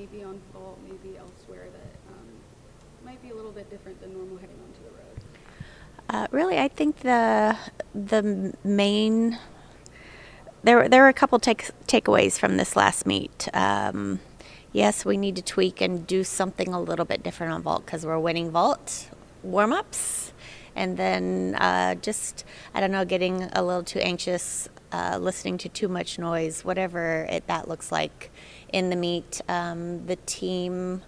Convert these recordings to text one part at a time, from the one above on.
maybe on vault, maybe elsewhere that might be a little bit different than normal heading onto the road? Really, I think the main there were a couple takeaways from this last meet. Yes, we need to tweak and do something a little bit different on vault because we're winning vault warm ups, and then just I don't know, getting a little too anxious, listening to too much noise, whatever that looks like in the meet. The team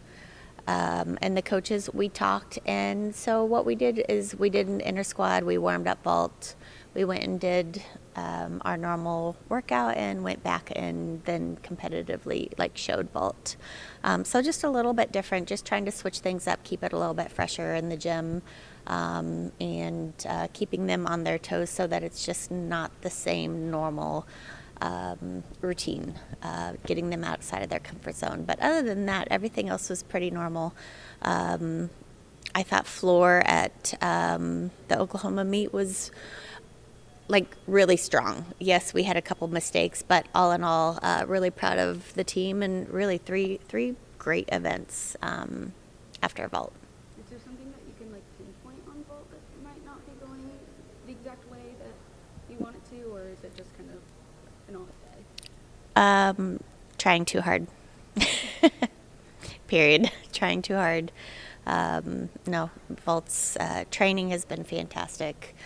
and the coaches, we talked, and so what we did is we did an inter squad. We warmed up vault. We went and did our normal workout and went back and then competitively showed vault. So just a little bit different, just trying to switch things up, keep it a little bit fresher in the gym, and keeping them on their toes so that it's just not the same normal routine, getting them outside of their comfort zone. But other than that, everything else was pretty normal. I thought floor at the Oklahoma meet was really strong. Yes, we had a couple mistakes, but all in all, really proud of the team and really three great events after vault. Is there something that you can pinpoint on vault that might not be going the exact way that you want it to, or is it just kind of an off day? Trying too hard. Period. Trying too hard. No, vault's training has been fantastic.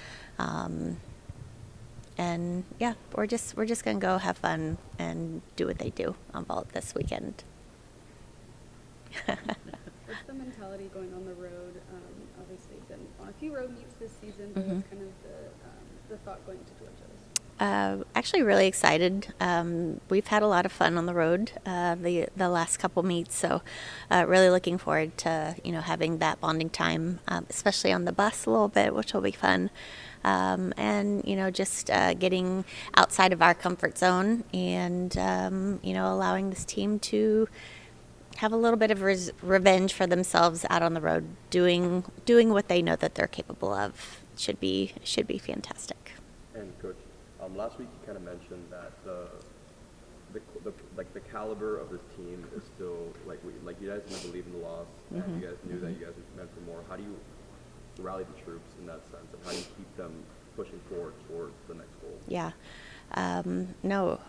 And yeah, we're just gonna go have fun and do what they do on vault this weekend. What's the mentality going on the road? Obviously, you've been on a few road meets this season, but what's kind of the thought going to Georgia's? Actually, really excited. We've had a lot of fun on the road the last couple meets, so really looking forward to having that bonding time, especially on the bus a little bit, which will be fun. And just getting outside of our comfort zone and allowing this team to have a little bit of revenge for themselves out on the road, doing what they know that they're capable of. Should be fantastic. And Coach, last week you kind of mentioned that the caliber of this team is still you guys didn't believe in the loss, and you guys knew that you guys were meant for more. How do you rally the troops in that sense, and how do you keep them pushing forward towards the next goal? Yeah, no,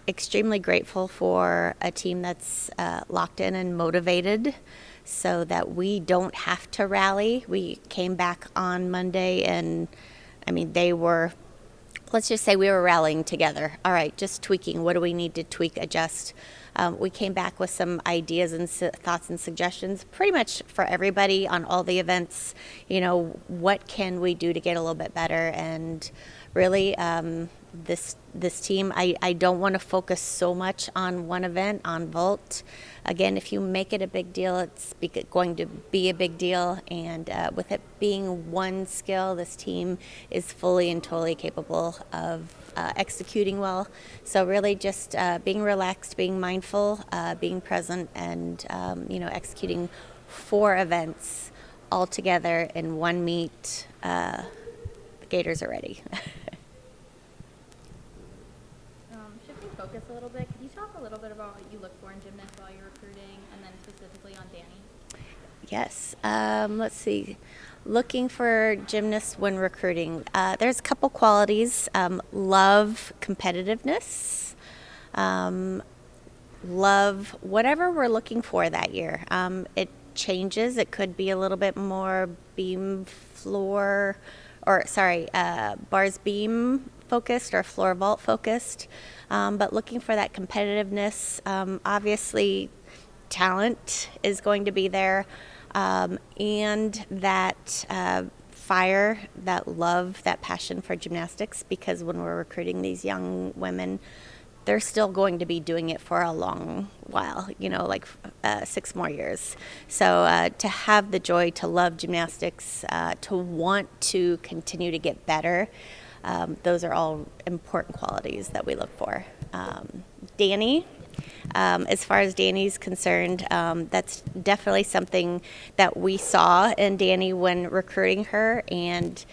extremely grateful for a team that's locked in and motivated, so that we don't have to rally. We came back on Monday, and they were. Let's just say we were rallying together. All right, just tweaking. What do we need to tweak, adjust? We came back with some ideas and thoughts and suggestions pretty much for everybody on all the events. What can we do to get a little bit better? And really, this team, I don't want to focus so much on one event, on vault. Again, if you make it a big deal, it's going to be a big deal. And with it being one skill, this team is fully and totally capable of executing well. So really just being relaxed, being mindful, being present, and executing 4 events all together in one meet. The Gators are ready. Shifting focus a little bit, could you talk a little bit about what you look for in gymnasts while you're recruiting, and then specifically on Danny? Yes. Let's see. Looking for gymnasts when recruiting. There's a couple qualities. Love competitiveness. Love whatever we're looking for that year. It changes. It could be a little bit more bars beam focused or floor vault focused. But looking for that competitiveness. Obviously, talent is going to be there. And that fire, that love, that passion for gymnastics, because when we're recruiting these young women, they're still going to be doing it for a long while, 6 more years. So to have the joy to love gymnastics, to want to continue to get better, those are all important qualities that we look for. Danny. As far as Danny's concerned, that's definitely something that we saw in Danny when recruiting her, and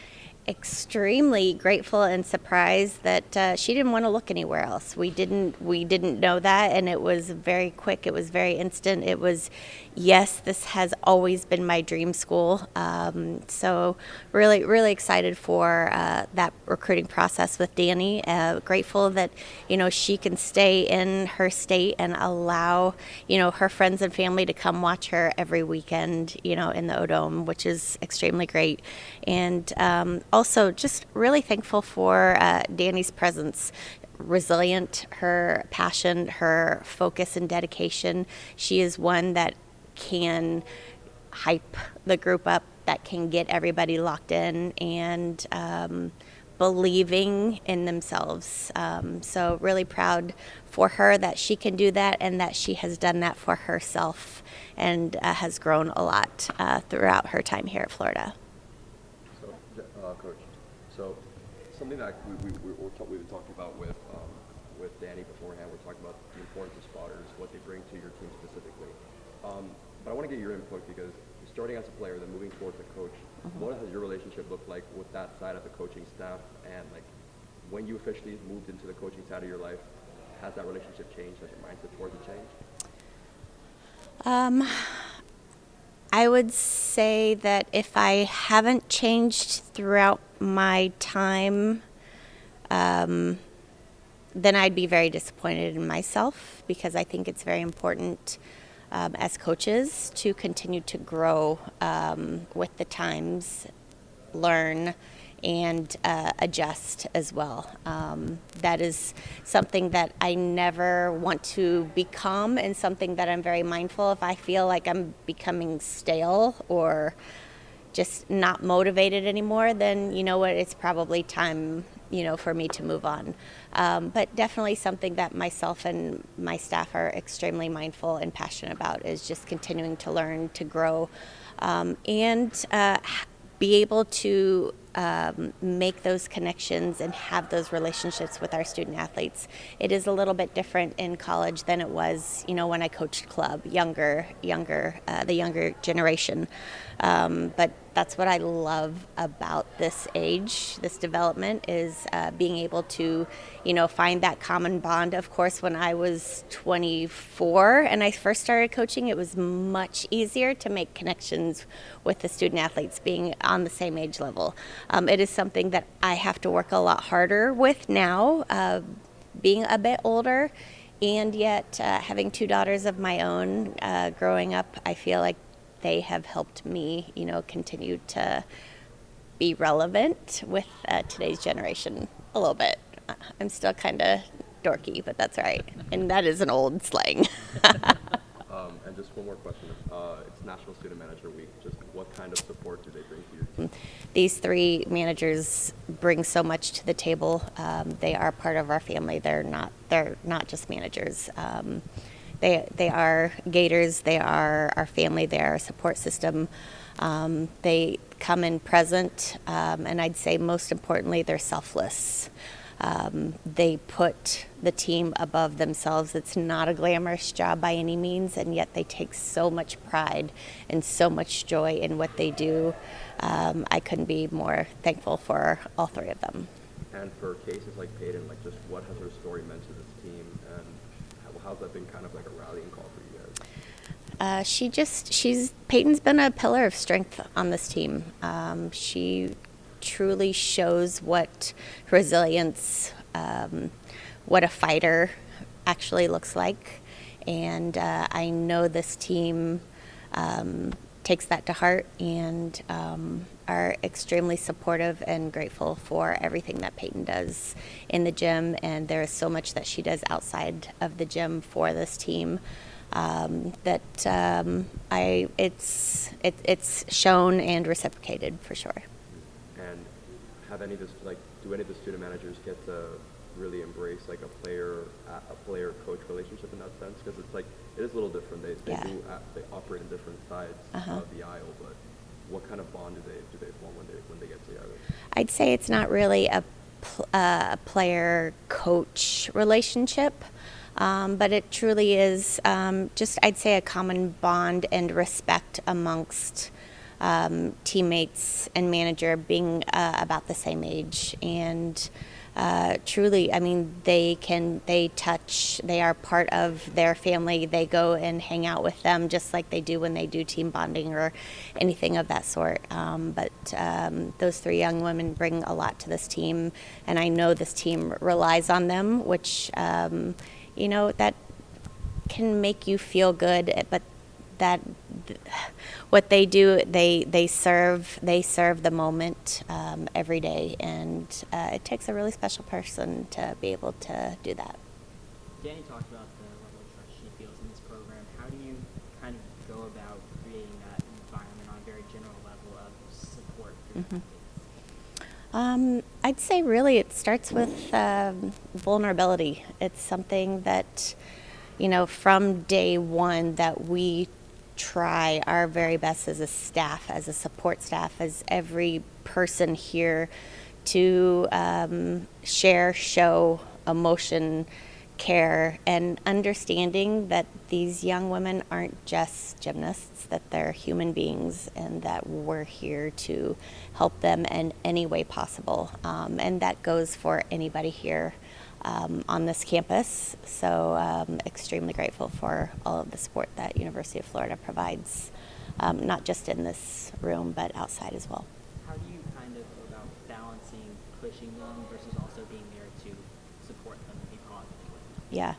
extremely grateful and surprised that she didn't want to look anywhere else. We didn't know that, and it was very quick. It was very instant. It was, yes, this has always been my dream school. So really excited for that recruiting process with Danny. Grateful that she can stay in her state and allow her friends and family to come watch her every weekend in the O-Dome, which is extremely great. And also just really thankful for Danny's presence. Resilient, her passion, her focus and dedication. She is one that can hype the group up, that can get everybody locked in and believing in themselves. So really proud for her that she can do that and that she has done that for herself and has grown a lot throughout her time here at Florida. So, Coach, so something that we've been talking about with Danny beforehand, we're talking about the importance of spotters, what they bring to your team specifically. But I want to get your input because you're starting as a player, then moving towards a coach. What has your relationship looked like with that side of the coaching staff? And like when you officially moved into the coaching side of your life, has that relationship changed? Has your mindset towards it changed? I would say that if I haven't changed throughout my time, then I'd be very disappointed in myself, because I think it's very important as coaches to continue to grow with the times, learn, and adjust as well. That is something that I never want to become, and something that I'm very mindful. If I feel like I'm becoming stale or just not motivated anymore, then you know what, it's probably time for me to move on. But definitely something that myself and my staff are extremely mindful and passionate about is just continuing to learn, to grow, and be able to make those connections and have those relationships with our student athletes. It is a little bit different in college than it was, when I coached club, the younger generation. But that's what I love about this age, this development, is being able to, find that common bond. Of course, when I was 24 and I first started coaching, it was much easier to make connections with the student athletes being on the same age level. It is something that I have to work a lot harder with now, being a bit older, and yet having two daughters of my own growing up, I feel like they have helped me, continue to be relevant with today's generation a little bit. I'm still kind of dorky, but that's all right. And that is an old slang. And just one more question. It's National Student Manager Week. Just what kind of support do they bring to your team? These three managers bring so much to the table. They are part of our family. They're not just managers. They are Gators. They are our family. They are our support system. They come in present, and I'd say most importantly, they're selfless. They put the team above themselves. It's not a glamorous job by any means, and yet they take so much pride and so much joy in what they do. I couldn't be more thankful for all three of them. And for cases like Peyton, like just what has her story meant to this team, and how's that been kind of like a rallying call for you guys? Peyton's been a pillar of strength on this team. She truly shows what resilience, what a fighter actually looks like. And I know this team takes that to heart and are extremely supportive and grateful for everything that Peyton does in the gym. And there is so much that she does outside of the gym for this team that it's shown and reciprocated for sure. And do any of the student managers get to really embrace like a player coach relationship in that sense? Because it's like it is a little different. They operate in different sides of the aisle, but what kind of bond do they form when they get together? I'd say it's not really a player coach relationship, but it truly is just, I'd say, a common bond and respect amongst teammates and manager being about the same age. And truly, I mean, they are part of their family. They go and hang out with them just like they do when they do team bonding or anything of that sort. But those three young women bring a lot to this team, and I know this team relies on them, which, that can make you feel good, but that what they do, they serve the moment every day, and it takes a really special person to be able to do that. Danny talked about the level of trust she feels in this program. How do you kind of go about creating that environment on a very general level of support for your athletes? I'd say really it starts with vulnerability. It's something that, from day one that we try our very best as a staff, as a support staff, as every person here to share, show emotion, care, and understanding that these young women aren't just gymnasts, that they're human beings, and that we're here to help them in any way possible. And that goes for anybody here on this campus. So extremely grateful for all of the support that University of Florida provides, not just in this room, but outside as well. How do you kind of go about balancing pushing them versus also being there to support them and be positive with them? Yeah.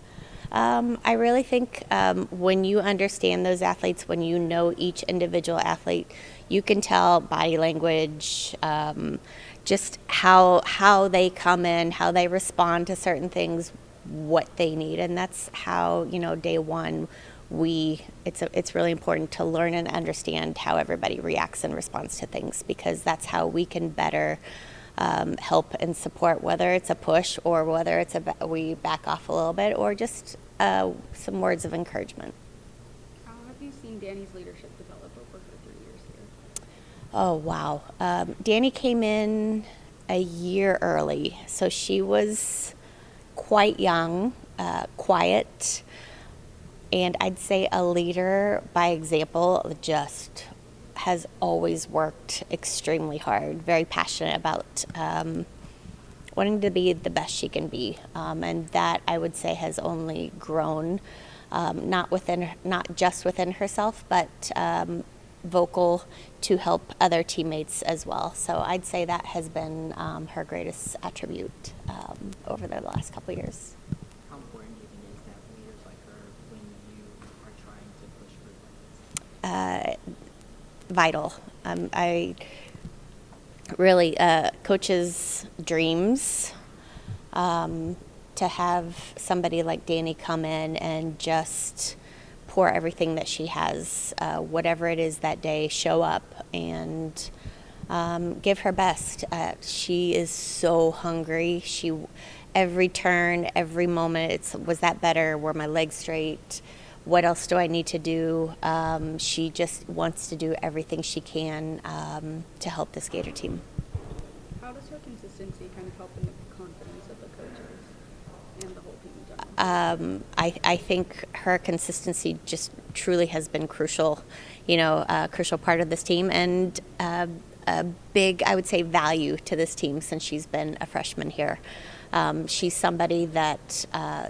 I really think when you understand those athletes, when you know each individual athlete, you can tell body language, just how they come in, how they respond to certain things, what they need. And that's how, day one, it's really important to learn and understand how everybody reacts and responds to things, because that's how we can better help and support, whether it's a push or whether it's we back off a little bit, or just some words of encouragement. How have you seen Danny's leadership develop over her 3 years here? Oh, wow. Danny came in a year early, so she was quite young, quiet, and I'd say a leader by example. Just has always worked extremely hard, very passionate about wanting to be the best she can be, and that I would say has only grown, not just within herself, but vocal to help other teammates as well. So I'd say that has been her greatest attribute over the last couple of years. How important do you think it is to have leaders like her when you are trying to push for like this? Vital. I really coaches' dreams to have somebody like Danny come in and just pour everything that she has, whatever it is that day, show up and give her best. She is so hungry. Every turn, every moment, was that better? Were my legs straight? What else do I need to do? She just wants to do everything she can to help the skater team. How does her consistency kind of help in the confidence of the coaches and the whole team in general? I think her consistency just truly has been crucial, a crucial part of this team, and a big, I would say, value to this team since she's been a freshman here. She's somebody that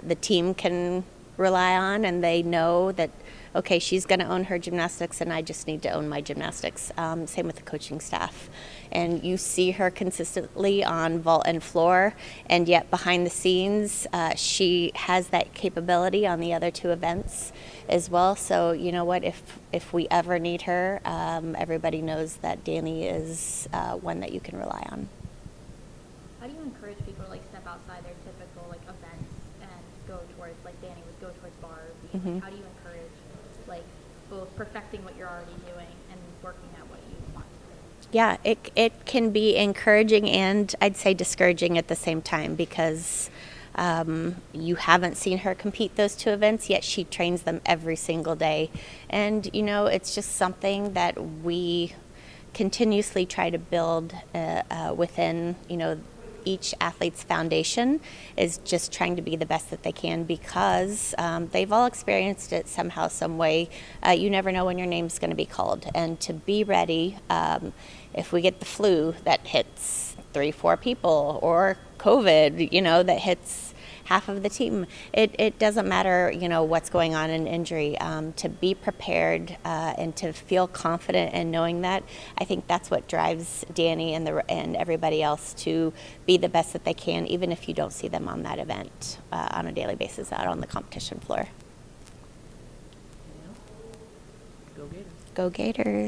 the team can rely on, and they know that, okay, she's going to own her gymnastics and I just need to own my gymnastics. Same with the coaching staff. And you see her consistently on vault and floor, and yet behind the scenes, she has that capability on the other two events as well. So you know what, if we ever need her, everybody knows that Danny is one that you can rely on. How do you encourage people to step outside their typical events and go towards, like Danny would go towards bar? Mm-hmm. How do you encourage both perfecting what you're already doing and working at what you want to do? Yeah, it can be encouraging and I'd say discouraging at the same time, because you haven't seen her compete those two events, yet she trains them every single day. And, it's just something that we continuously try to build within, each athlete's foundation is just trying to be the best that they can, because they've all experienced it somehow, some way. You never know when your name's going to be called, and to be ready if we get the flu that hits 3-4 people, or COVID, that hits half of the team. It doesn't matter, what's going on in injury. To be prepared and to feel confident in knowing that, I think that's what drives Danny and everybody else to be the best that they can, even if you don't see them on that event on a daily basis out on the competition floor. Go Gators. Go Gators.